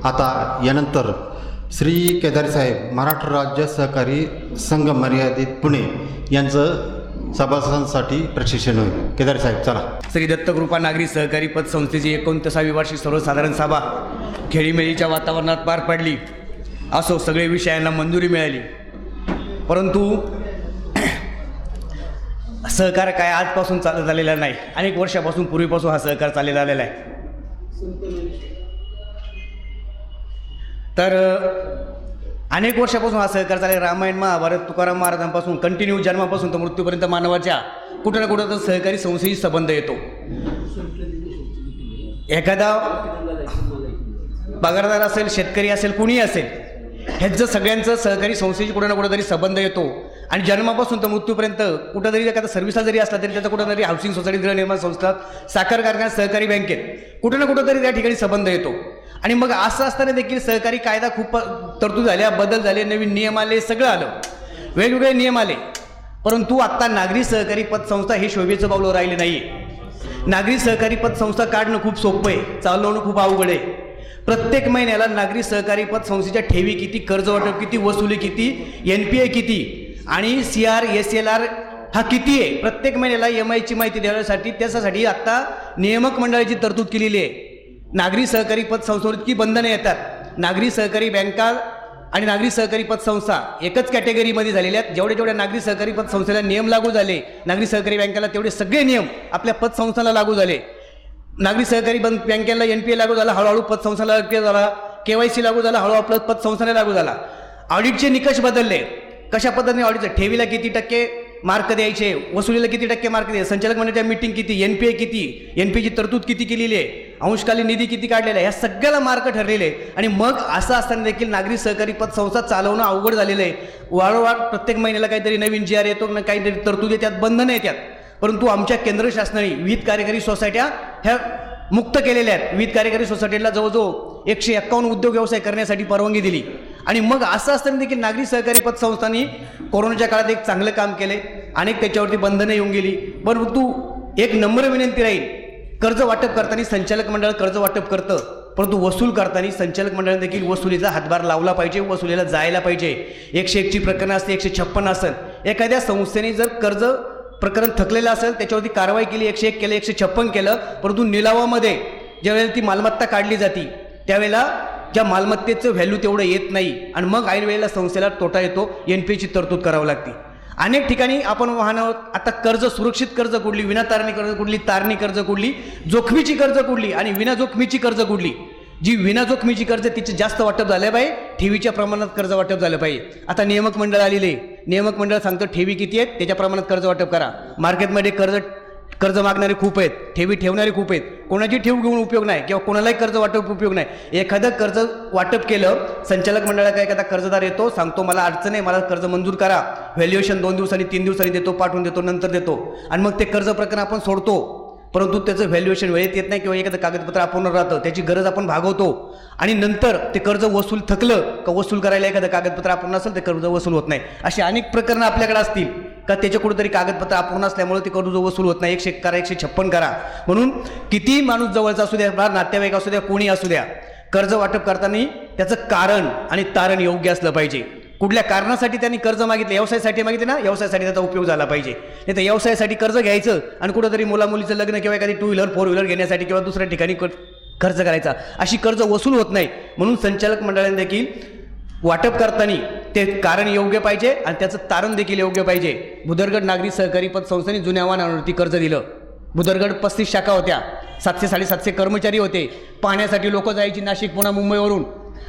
आता यानंतर श्री केदारी साहेब महाराष्ट्र राज्य सहकारी संघ मर्यादित पुणे यांचं सभासदांसाठी प्रशिक्षण होईल. केदारी साहेब चला. श्री दत्तकृपा नागरी सहकारी पतसंस्थेची 29वी वार्षिक सर्वसाधारण सभा खेळीमेळीच्या वातावरणात पार पडली. असो, सगळे विषयांना मंजुरी मिळाली, परंतु सहकार काय आजपासून चालत आलेला नाही. अनेक वर्षापासून पूर्वीपासून हा सहकार चालत आलेला आहे. तर अनेक वर्षापासून हा सहकार चालला. रामायण महाभारत तुकाराम महाराजांपासून कंटिन्यू जन्मापासून तर मृत्यूपर्यंत मानवाच्या कुठं ना कुठं तर सहकारी संस्थेशी संबंध येतो. एखादा पगारदार असेल, शेतकरी असेल, कुणीही असेल, ह्याचं सगळ्यांचं सहकारी संस्थेशी कुठं ना कुठं तरी संबंध येतो. आणि जन्मापासून तर मृत्यूपर्यंत कुठं तरी एखादा सर्व्हिसला जरी असला तरी त्याचा कुठं तरी हाऊसिंग सोसायटी, गृहनिर्माण संस्थात, साखर कारखान्यात, सहकारी बँकेत कुठं ना कुठं तरी त्या ठिकाणी संबंध येतो. आणि मग असं असताना देखील सहकारी कायदा खूप तरतूद झाल्या, बदल झाले, नवीन नियम आले, सगळं आलं, वेगवेगळे नियम आले. परंतु आत्ता नागरी सहकारी पतसंस्था हे शोभेचं पावलं राहिले नाही आहे. नागरी सहकारी पतसंस्था काढणं खूप सोपं आहे, चालवणं खूप अवघड आहे. प्रत्येक महिन्याला नागरी सहकारी पतसंस्थेच्या ठेवी किती, कर्ज वाटप किती, वसुली किती, NPA किती आणि CR SLR हा किती आहे, प्रत्येक महिन्याला MIची माहिती देण्यासाठी त्याच्यासाठी आत्ता नियामक मंडळाची तरतूद केलेली आहे. नागरी सहकारी पतसंस्थेवर इतकी बंधनं येतात. नागरी सहकारी बँका आणि नागरी सहकारी पतसंस्था एकच कॅटेगरीमध्ये झालेल्या आहेत. जेवढ्या नागरी सहकारी पतसंस्थेला नियम लागू झाले, नागरी सहकारी बँकेला तेवढे सगळे नियम आपल्या पतसंस्थांना लागू झाले. नागरी सहकारी बँकेला NPA लागू झाला, हळूहळू पतसंस्थाला NPA झाला, KYC लागू झाला, हळूहळू आपलं पतसंस्थाने लागू झाला. ऑडिटचे निकष बदलले. कशा पद्धतीने ऑडिट, ठेवीला किती टक्के मार्क द्यायचे, वसुलीला किती टक्के मार्क द्यायचे, संचालक मंडळाच्या मीटिंग किती, NPA किती, NPAची तरतूद किती केलेली आहे, अंशकालीन निधी किती काढलेला आहे, ह्या सगळ्याला मार्क ठरलेले आहे. आणि मग असं असताना देखील नागरी सहकारी पतसंस्था चालवणं अवघड झालेलं आहे. वारंवार प्रत्येक महिन्याला काहीतरी नवीन GR येतो, काहीतरी तरतूद येतात, बंधनं येतात. परंतु आमच्या केंद्र शासनाने विविध कार्यकारी सोसायट्या ह्या मुक्त केलेल्या आहेत. विविध कार्यकारी सोसायटीला जवळजवळ 151 उद्योग व्यवसाय करण्यासाठी परवानगी दिली. आणि मग असं असताना देखील नागरी सहकारी पतसंस्थांनी कोरोनाच्या काळात एक चांगलं काम केले. अनेक त्याच्यावरती बंधनं येऊन गेली. परंतु एक नम्र विनंती राहील, कर्ज वाटप करताना संचालक मंडळ कर्ज वाटप करतं, परंतु वसूल करताना संचालक मंडळाने देखील वसुलीचा हातभार लावला पाहिजे, वसुलीला जायला पाहिजे. 101ची प्रकरणं असते, 156 असेल. एखाद्या संस्थेने जर कर्ज प्रकरण थकलेलं असेल, त्याच्यावरती कारवाई केली, 101 केलं, 156 केलं, परंतु निलावामध्ये ज्यावेळेला ती मालमत्ता काढली जाते त्यावेळेला ज्या मालमत्तेचं व्हॅल्यू तेवढं येत नाही आणि मग ऐन वेळेला संस्थेला तोटा येतो, NPAची तरतूद करावी लागते. अनेक ठिकाणी आपण पाहणार आता कर्ज, सुरक्षित कर्ज कुठली, विना तारणी कर्ज कुठली, तारणी कर्ज कुठली, जोखमीची कर्ज कुठली आणि विना जोखमीची कर्ज कुठली. जी विना जोखमीची कर्ज तिचे जास्त वाटप झालं पाहिजे, ठेवीच्या प्रमाणात कर्ज वाटप झालं पाहिजे. आता नियामक मंडळ आलेले, नियामक मंडळ सांगतं ठेवी किती आहेत त्याच्या प्रमाणात कर्ज वाटप करा. मार्केटमध्ये कर्ज मागणारे खूप आहेत, ठेवी ठेवणारे खूप आहेत. कोणाची ठेव घेऊन उपयोग नाही किंवा कोणालाही कर्ज वाटप उपयोग नाही. एखादं कर्ज वाटप केलं, संचालक मंडळाला एखादा कर्जदार येतो, सांगतो मला अडचण आहे, मला कर्ज मंजूर करा, व्हॅल्युएशन 2 दिवसांनी 3 दिवसांनी देतो, पाठवून देतो, नंतर देतो, आणि मग ते कर्ज प्रकरण आपण सोडतो. परंतु त्याचं व्हॅल्युएशन वेळेत येत नाही किंवा एखादं कागदपत्र अपूर्ण राहतं, त्याची गरज आपण भागवतो आणि नंतर ते कर्ज वसूल थकलं का वसूल करायला एखादं कागदपत्र अपूर्ण असेल ते कर्ज वसूल होत नाही. अशी अनेक प्रकरणं आपल्याकडे असतील का त्याच्या कुठेतरी कागदपत्र अपूर्ण असल्यामुळे ते कर्ज वसूल होत नाही. 101 करा, 156 करा. म्हणून किती माणूस जवळचा असू द्या, नातेवाईक असू द्या, कोणी असू द्या, कर्ज वाटप करताना त्याचं कारण आणि तारण योग्य असलं पाहिजे. कुठल्या कारणासाठी त्यांनी कर्ज मागितलं, व्यवसायासाठी मागितले ना, व्यवसायासाठी त्याचा उपयोग झाला पाहिजे. नाही तर व्यवसायासाठी कर्ज घ्यायचं आणि कुठंतरी मुलामुलीचं लग्न किंवा एखादी 2 व्हीलर 4 व्हीलर घेण्यासाठी किंवा दुसऱ्या ठिकाणी खर्च करायचा, अशी कर्ज वसूल होत नाही. म्हणून संचालक मंडळाने देखील वाटप करताना ते कारण योग्य पाहिजे आणि त्याचं तारण देखील योग्य पाहिजे. भुदरगड नागरी सहकारी पतसंस्थेने जुन्या वाहनांवरती कर्ज दिलं. भुदरगड 35 शाखा होत्या, 700-750 कर्मचारी होते. पाहण्यासाठी लोक जायची नाशिक, पुणे, मुंबईवरून.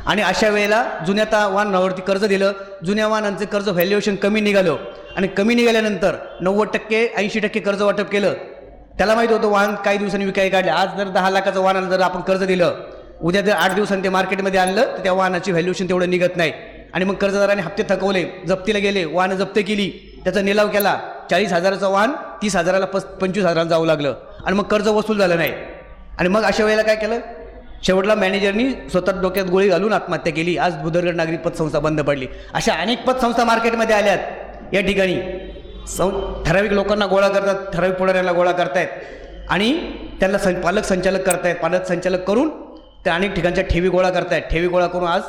आणि अशा वेळेला जुन्या वाहनावरती कर्ज दिलं. जुन्या वाहनांचं कर्ज व्हॅल्युएशन कमी निघालं आणि कमी निघाल्यानंतर 90% 80% कर्ज वाटप केलं. त्याला माहिती होतं वाहन काही दिवसांनी विकाय काढले. आज जर 10 लाखाचं वाहनाला जर आपण कर्ज दिलं, उद्या जर 8 दिवसांनी ते मार्केटमध्ये आणलं तर त्या वाहनाची व्हॅल्युएशन तेवढं निघत नाही. आणि मग कर्जदाराने हप्ते थकवले, जप्तीला गेले, वाहनं जप्त केली, त्याचा निलाव केला. 40,000चं वाहन 30,000ला 25,000 जाऊ लागलं आणि मग कर्ज वसूल झालं नाही. आणि मग अशा वेळेला काय केलं, शेवटला मॅनेजरनी स्वतः डोक्यात गोळी घालून आत्महत्या केली. आज भुदरगड नागरी पतसंस्था बंद पडली. अशा अनेक पतसंस्था मार्केटमध्ये आल्यात. या ठिकाणी ठराविक लोकांना गोळा करतात, ठराविक पुढाऱ्यांना गोळा करतायत आणि त्यांना पालक संचालक करतायत. पालक संचालक करून ते अनेक ठिकाणच्या ठेवी गोळा करतायत. ठेवी गोळा करून आज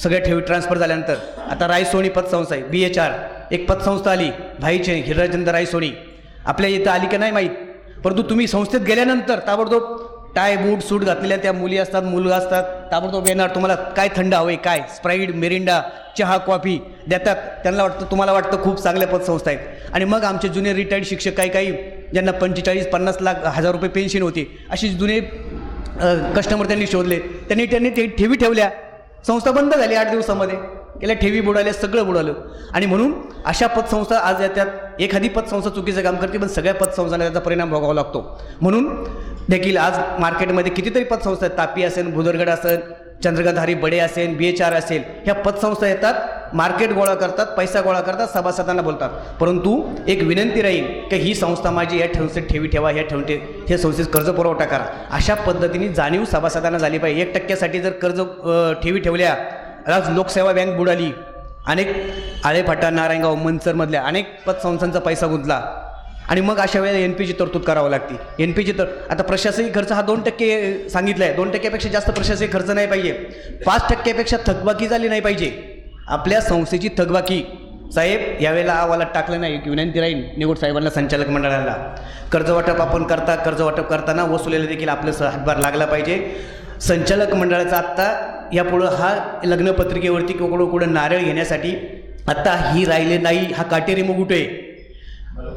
सगळ्या ठेवी ट्रान्सफर झाल्यानंतर आता रायसोनी पतसंस्था आहे, BHR एक पतसंस्था आली, भाईचे हिराचंद रायसोनी, आपल्या इथं आली का नाही माहीत, परंतु तुम्ही संस्थेत गेल्यानंतर ताबडतोब टाय बूट सूट घातलेल्या त्या मुली असतात, मुलगा असतात, ताबडतोब येणार, तुम्हाला काय थंड हवं आहे, काय स्प्राईट मिरिंडा चहा कॉफी देतात. त्यांना वाटतं, तुम्हाला वाटतं खूप चांगल्या पतसंस्था आहेत. आणि मग आमचे जुने रिटायर्ड शिक्षक काही ज्यांना 45-50 लाख हजार रुपये पेन्शन होती, अशी जुने कस्टमर त्यांनी शोधले, त्यांनी ते ठेवी ठेवल्या, संस्था बंद झाली 8 दिवसामध्ये, गेल्या ठेवी बुडाल्या, सगळं बुडालं. आणि म्हणून अशा पतसंस्था आज येतात. एखादी पतसंस्था चुकीचं काम करते, पण सगळ्या पतसंस्थांना त्याचा परिणाम भोगावा लागतो. म्हणून देखील आज मार्केटमध्ये कितीतरी पतसंस्था आहेत, तापी असेल, भुदरगड असेल, चंद्रकांतधारी बडे असेल, BHR असेल, ह्या पतसंस्था येतात, मार्केट गोळा करतात, पैसा गोळा करतात, सभासदांना बोलतात. परंतु एक विनंती राहील की ही संस्था माझी, या संस्थेत ठेवी ठेवा, ह्या संस्थेत कर्ज पुरवठा करा, अशा पद्धतीने जाणीव सभासदांना झाली पाहिजे. 1% जर कर्ज ठेवी ठेवल्या, आज लोकसेवा बँक बुडाली, अनेक आळेफाटा, नारायणगाव, मनसरमधल्या अनेक पतसंस्थांचा पैसा गुंतला. आणि मग अशा वेळेला NPची तरतूद करावं लागते. NPची तर आता प्रशासकीय खर्च हा 2% सांगितला आहे, 2%पेक्षा जास्त प्रशासकीय खर्च नाही पाहिजे, 5%पेक्षा थकबाकी झाली नाही पाहिजे. आपल्या संस्थेची थकबाकी साहेब यावेळेला अहवालात टाकलं नाही, की विनंती राहील निवड साहेबांना, संचालक मंडळाला, कर्जवाटप आपण कर्जवाटप करताना वसुलीला देखील आपलं हातभार लागला पाहिजे. संचालक मंडळाचा आत्ता यापुढं हा लग्नपत्रिकेवरती किंवा कुठं नारळ घेण्यासाठी आत्ता ही राहिले नाही, हा काटेरी मुकुट आहे.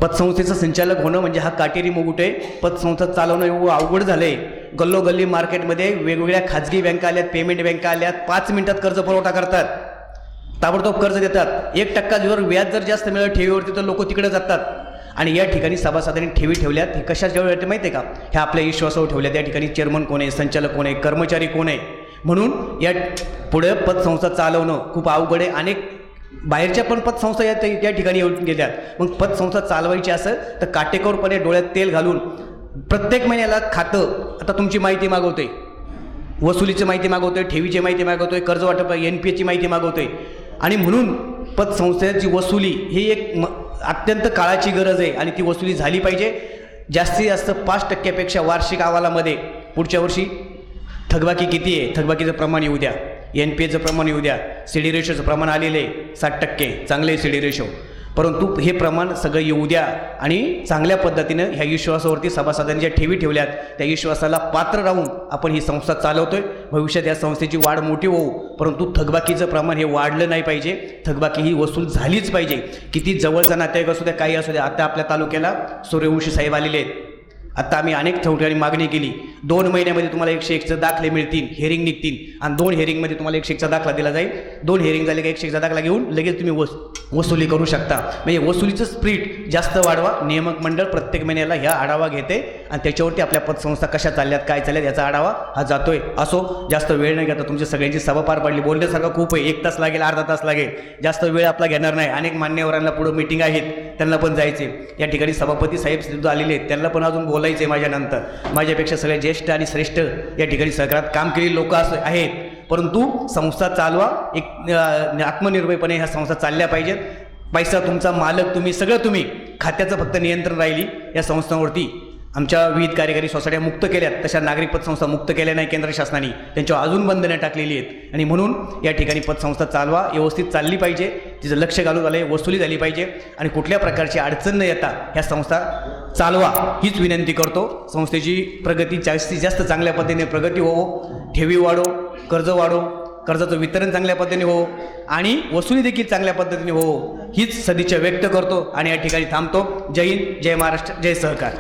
पतसंस्थेचं संचालक होणं म्हणजे हा काटेरी मुकुट आहे. पतसंस्था चालवणं एवढं अवघड झालं आहे. गल्लोगल्ली मार्केटमध्ये वेगवेगळ्या खाजगी बँका आल्यात, पेमेंट बँका आल्यात, 5 मिनिटात कर्ज पुरवठा करतात, ताबडतोब कर्ज देतात. 1% जर व्याज जर जास्त मिळालं ठेवीवरती तर लोक तिकडे जातात. आणि या ठिकाणी सभासदांनी ठेवी ठेवल्यात, हे कशाच्या वेळेला माहिती आहे का, ह्या आपल्या विश्वासावर ठेवल्यात. या ठिकाणी चेअरमन कोण आहे, संचालक कोण आहे, कर्मचारी कोण आहे, म्हणून या पुढे पतसंस्था चालवणं खूप अवघड आहे. अनेक बाहेरच्या पण पतसंस्था या ठिकाणी येऊन गेल्यात. मग पतसंस्था चालवायची असेल तर काटेकोरपणे डोळ्यात तेल घालून प्रत्येक महिन्याला खातं, आता तुमची माहिती मागवतोय, वसुलीची माहिती मागवतोय, ठेवीची माहिती मागवतोय, कर्ज वाटप NPची माहिती मागवतोय. आणि म्हणून पतसंस्थेची वसुली ही एक अत्यंत काळाची गरज आहे आणि ती वसुली झाली पाहिजे. जास्तीत जास्त 5%पेक्षा वार्षिक अहवालामध्ये पुढच्या वर्षी थकबाकी किती आहे, थकबाकीचं प्रमाण येऊ द्या, NPचं प्रमाण येऊ द्या. CD रेशोचं प्रमाण आलेलं आहे 60%, चांगले CD रेशो, परंतु हे प्रमाण सगळं येऊ द्या. आणि चांगल्या पद्धतीनं ह्या विश्वासावरती सभासदांनी ज्या ठेवी ठेवल्यात त्या विश्वासाला पात्र राहून आपण ही संस्था चालवतोय. भविष्यात या संस्थेची वाढ मोठी होऊ, परंतु थकबाकीचं प्रमाण हे वाढलं नाही पाहिजे. थकबाकी ही वसूल झालीच पाहिजे. किती जवळचा नातेवाईक असू द्या, काही असू द्या. आता आपल्या तालुक्याला सूर्यवंशी साहेब आलेले आहेत. आता आम्ही अनेक ठिकाणी मागणी केली, 2 महिन्यामध्ये तुम्हाला 101चे दाखले मिळतील, हेरिंग निघतील, आणि 2 हेरिंगमध्ये तुम्हाला 101चा दाखला दिला जाईल. 2 हेरिंग झाले का 101चा दाखला घेऊन लगेच तुम्ही वसुली करू शकता. म्हणजे वसुलीचं स्पीड जास्त वाढवा. नियामक मंडळ प्रत्येक महिन्याला ह्या आढावा घेते आणि त्याच्यावरती आपल्या पतसंस्था कशा चालल्यात, काय चालल्यात याचा आढावा हा जातोय. असो, जास्त वेळ नाही घेता, तुमच्या सगळ्यांची सभा पार पडली. बोलण्यासारखं खूप आहे, 1 तास लागेल, अर्धा तास लागेल, जास्त वेळ आपला घेणार नाही. अनेक मान्यवरांना पुढं मीटिंग आहेत, त्यांना पण जायचे. या ठिकाणी सभापती साहेब सुद्धा आलेले आहेत, त्यांना पण अजून बोलायचे. माझ्यानंतर माझ्यापेक्षा सगळे ज्येष्ठ आणि श्रेष्ठ या ठिकाणी सहकारात काम केलेली लोक आहेत. परंतु संस्था चालवा, एक आत्मनिर्भरपणे ह्या संस्था चालल्या पाहिजेत. पैसा तुमचा, मालक तुम्ही, सगळं तुम्ही. खात्याचं फक्त नियंत्रण राहिली या संस्थांवरती. आमच्या विविध कार्यकारी सोसायट्या मुक्त केल्यात, तशा नागरिक पतसंस्था मुक्त केल्या नाही केंद्र शासनाने, त्यांच्यावर अजून बंधनं टाकलेली आहेत. आणि म्हणून या ठिकाणी पतसंस्था चालवा, व्यवस्थित चालली पाहिजे, तिचं लक्ष घालून झालं, वसुली झाली पाहिजे आणि कुठल्या प्रकारची अडचण न येता ह्या संस्था चालवा हीच विनंती करतो. संस्थेची प्रगती जास्तीत जास्त चांगल्या पद्धतीने प्रगती हो, ठेवी वाढो, कर्ज वाढो, कर्जाचं वितरण चांगल्या पद्धतीने हो आणि वसुली देखील चांगल्या पद्धतीने हो, हीच सदिच्छा व्यक्त करतो आणि या ठिकाणी थांबतो. जय हिंद, जय महाराष्ट्र, जय सहकार.